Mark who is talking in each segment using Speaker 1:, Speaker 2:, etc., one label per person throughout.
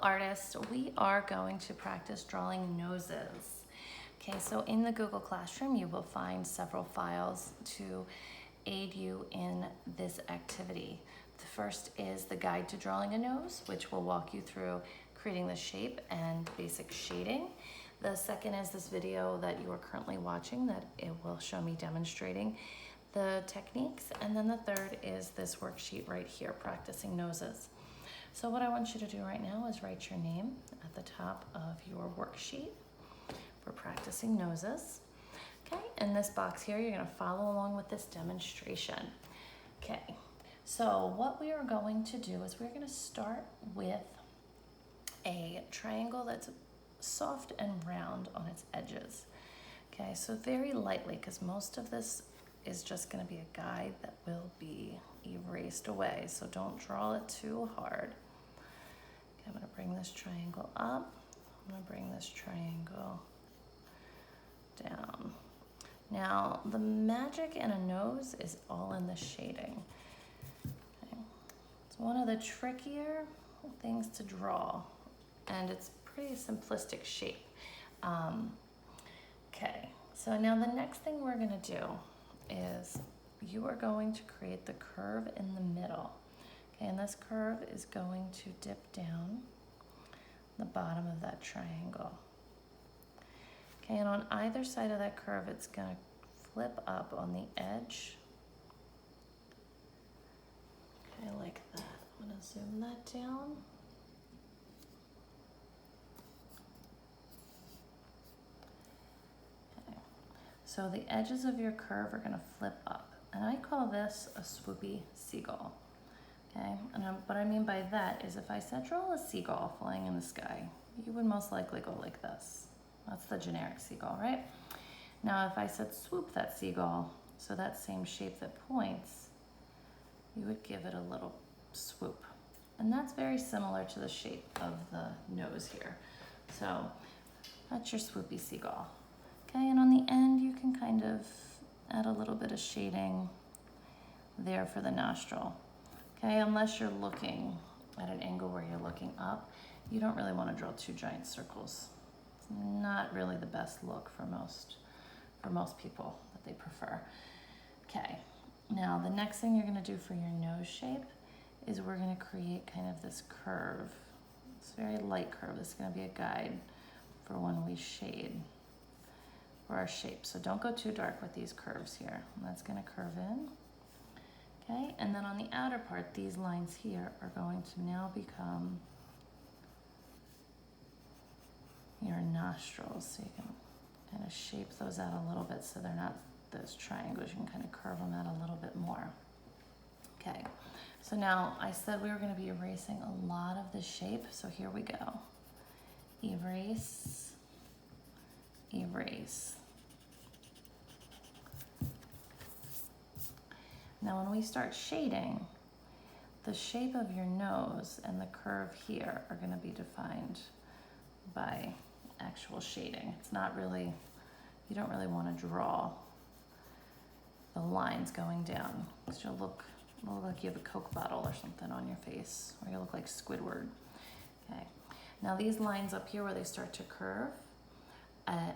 Speaker 1: Hello artists, we are going to practice drawing noses. Okay, so in the Google Classroom you will find several files to aid you in this activity. The first is the guide to drawing a nose, which will walk you through creating the shape and basic shading. The second is this video that you are currently watching that it will show me demonstrating the techniques. And then the third is this worksheet right here, practicing noses. So what I want you to do right now is write your name at the top of your worksheet for practicing noses. Okay, in this box here, you're gonna follow along with this demonstration. Okay, so what we are going to do is we're gonna start with a triangle that's soft and round on its edges. Okay, so very lightly, because most of this is just gonna be a guide that will be erased away, so don't draw it too hard. Okay, I'm gonna bring this triangle up. I'm gonna bring this triangle down. Now, the magic in a nose is all in the shading. Okay. It's one of the trickier things to draw, and it's pretty simplistic shape. Okay, so now the next thing we're gonna do is you are going to create the curve in the middle. Okay, and this curve is going to dip down the bottom of that triangle. Okay, and on either side of that curve, it's gonna flip up on the edge. Okay, like that. I'm gonna zoom that down. Okay, so the edges of your curve are gonna flip up, and I call this a swoopy seagull. Okay, and what I mean by that is if I said draw a seagull flying in the sky, you would most likely go like this. That's the generic seagull, right? Now if I said swoop that seagull, so that same shape that points, you would give it a little swoop. And that's very similar to the shape of the nose here. So that's your swoopy seagull. Okay, and on the end you can kind of add a little bit of shading there for the nostril. Okay, unless you're looking at an angle where you're looking up, you don't really want to draw two giant circles. It's not really the best look for most people that they prefer. Okay, now the next thing you're going to do for your nose shape is we're going to create kind of this curve. It's a very light curve. This is going to be a guide for when we shade for our shape. So don't go too dark with these curves here. That's going to curve in. Okay, and then on the outer part, these lines here are going to now become your nostrils. So you can kind of shape those out a little bit so they're not those triangles. You can kind of curve them out a little bit more. Okay, so now I said we were going to be erasing a lot of the shape, so here we go. Erase, erase. Now when we start shading, the shape of your nose and the curve here are going to be defined by actual shading. It's not really, you don't really want to draw the lines going down because you'll look like you have a Coke bottle or something on your face, or you look like Squidward. Okay, now these lines up here where they start to curve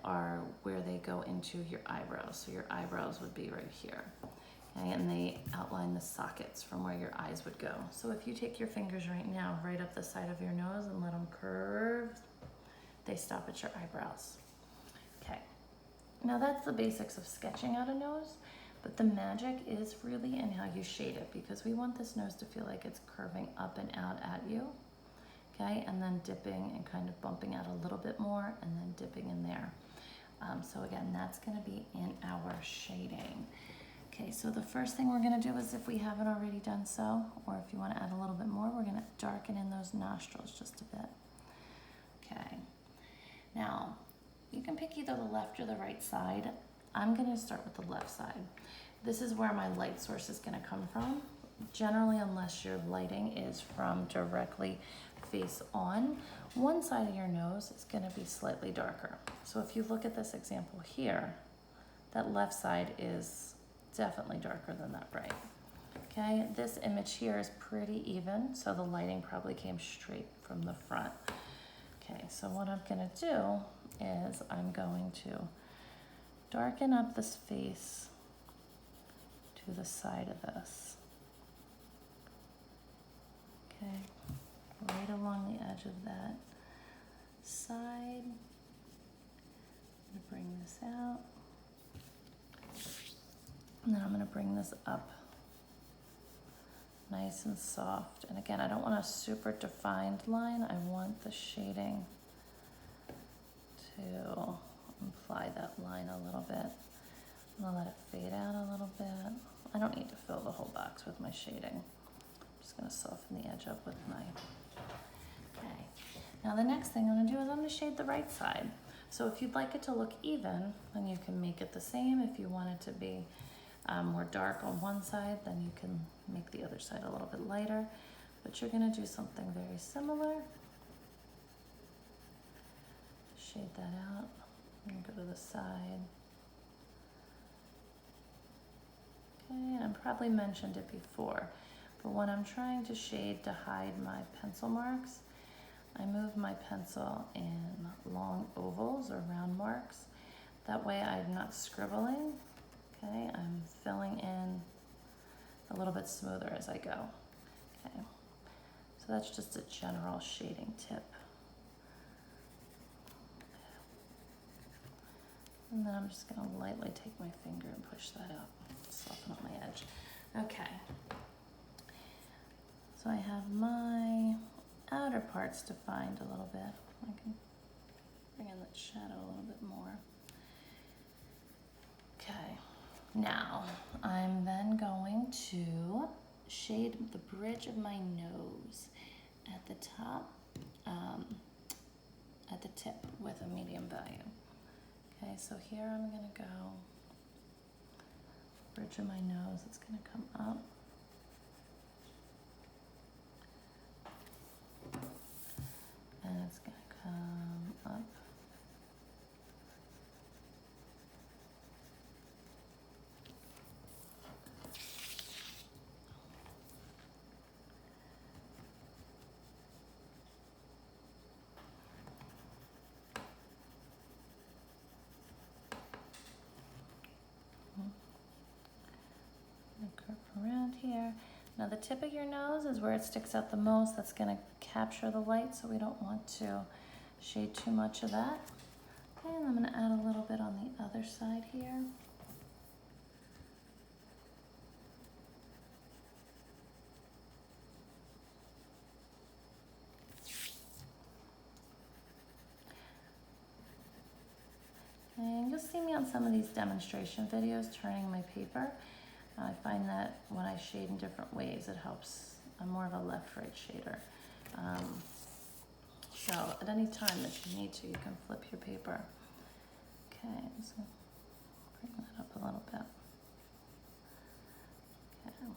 Speaker 1: are where they go into your eyebrows. So your eyebrows would be right here. Okay, and they outline the sockets from where your eyes would go. So if you take your fingers right now, right up the side of your nose and let them curve, they stop at your eyebrows. Okay, now that's the basics of sketching out a nose, but the magic is really in how you shade it, because we want this nose to feel like it's curving up and out at you. Okay, and then dipping and kind of bumping out a little bit more and then dipping in there. So again, that's gonna be in our shading. Okay, so the first thing we're gonna do is, if we haven't already done so, or if you wanna add a little bit more, we're gonna darken in those nostrils just a bit. Okay, now you can pick either the left or the right side. I'm gonna start with the left side. This is where my light source is gonna come from. Generally, unless your lighting is from directly face on, one side of your nose is gonna be slightly darker. So if you look at this example here, that left side is definitely darker than that right. Okay, this image here is pretty even, so the lighting probably came straight from the front. Okay, so what I'm gonna do is I'm going to darken up this face to the side of this. Okay, right along the edge of that side. I'm gonna bring this out. And then I'm gonna bring this up nice and soft. And again, I don't want a super defined line. I want the shading to imply that line a little bit. I'm gonna let it fade out a little bit. I don't need to fill the whole box with my shading. I'm just gonna soften the edge up with my, okay. Now the next thing I'm gonna do is I'm gonna shade the right side. So if you'd like it to look even, then you can make it the same. If you want it to be more dark on one side, then you can make the other side a little bit lighter. But you're gonna do something very similar. Shade that out and go to the side. Okay, and I probably mentioned it before, but when I'm trying to shade to hide my pencil marks, I move my pencil in long ovals or round marks. That way I'm not scribbling, okay? I'm filling in a little bit smoother as I go, okay? So that's just a general shading tip. And then I'm just gonna lightly take my finger and push that up, soften up my edge. Okay, so I have my outer parts defined a little bit. I can bring in that shadow a little bit more. Okay, now I'm then going to shade the bridge of my nose at the top, at the tip with a medium value. Okay, so here I'm gonna go bridge of my nose, it's gonna come up. And it's gonna come up. Curve around here. Now the tip of your nose is where it sticks out the most. That's going to capture the light, so we don't want to shade too much of that. Okay, and I'm going to add a little bit on the other side here. And you'll see me on some of these demonstration videos turning my paper. I find that when I shade in different ways, it helps. I'm more of a left-right shader. So at any time that you need to, you can flip your paper. Okay, so bring that up a little bit. Okay.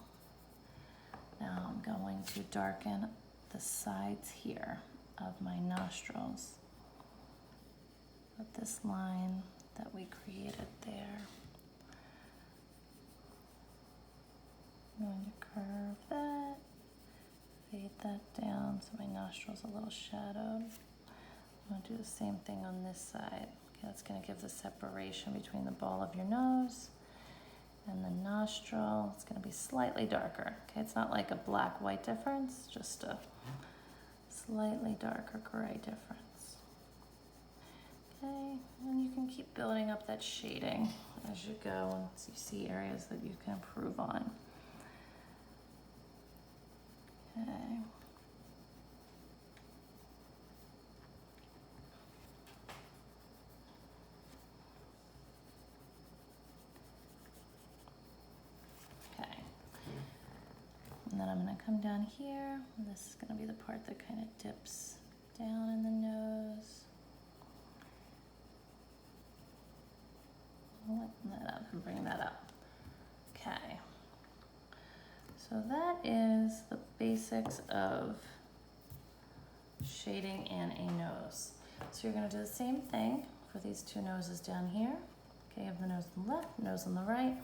Speaker 1: Now I'm going to darken the sides here of my nostrils with this line that we created there. I'm going to curve that, fade that down so my nostril's a little shadowed. I'm going to do the same thing on this side. Okay, that's going to give the separation between the ball of your nose and the nostril. It's going to be slightly darker. Okay, it's not like a black-white difference, just a slightly darker gray difference. Okay, and you can keep building up that shading as you go and you see areas that you can improve on. Okay. Okay. And then I'm going to come down here. This is going to be the part that kind of dips down in the nose. Lighten that up and bring that up. Okay. So that is the basics of shading in a nose. So you're going to do the same thing for these two noses down here. Okay, you have the nose on the left, nose on the right.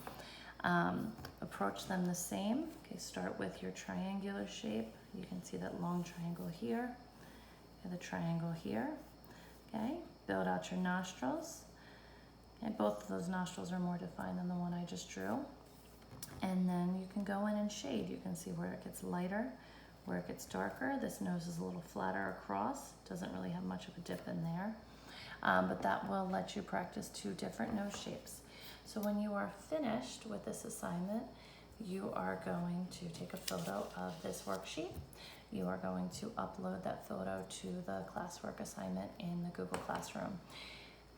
Speaker 1: Approach them the same. Okay, start with your triangular shape. You can see that long triangle here, and the triangle here. Okay, build out your nostrils. Okay, both of those nostrils are more defined than the one I just drew. And then you can go in and shade. You can see where it gets lighter, where it gets darker. This nose is a little flatter across. Doesn't really have much of a dip in there. But that will let you practice 2 different nose shapes. So when you are finished with this assignment, you are going to take a photo of this worksheet. You are going to upload that photo to the classwork assignment in the Google Classroom.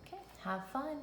Speaker 1: Okay, have fun.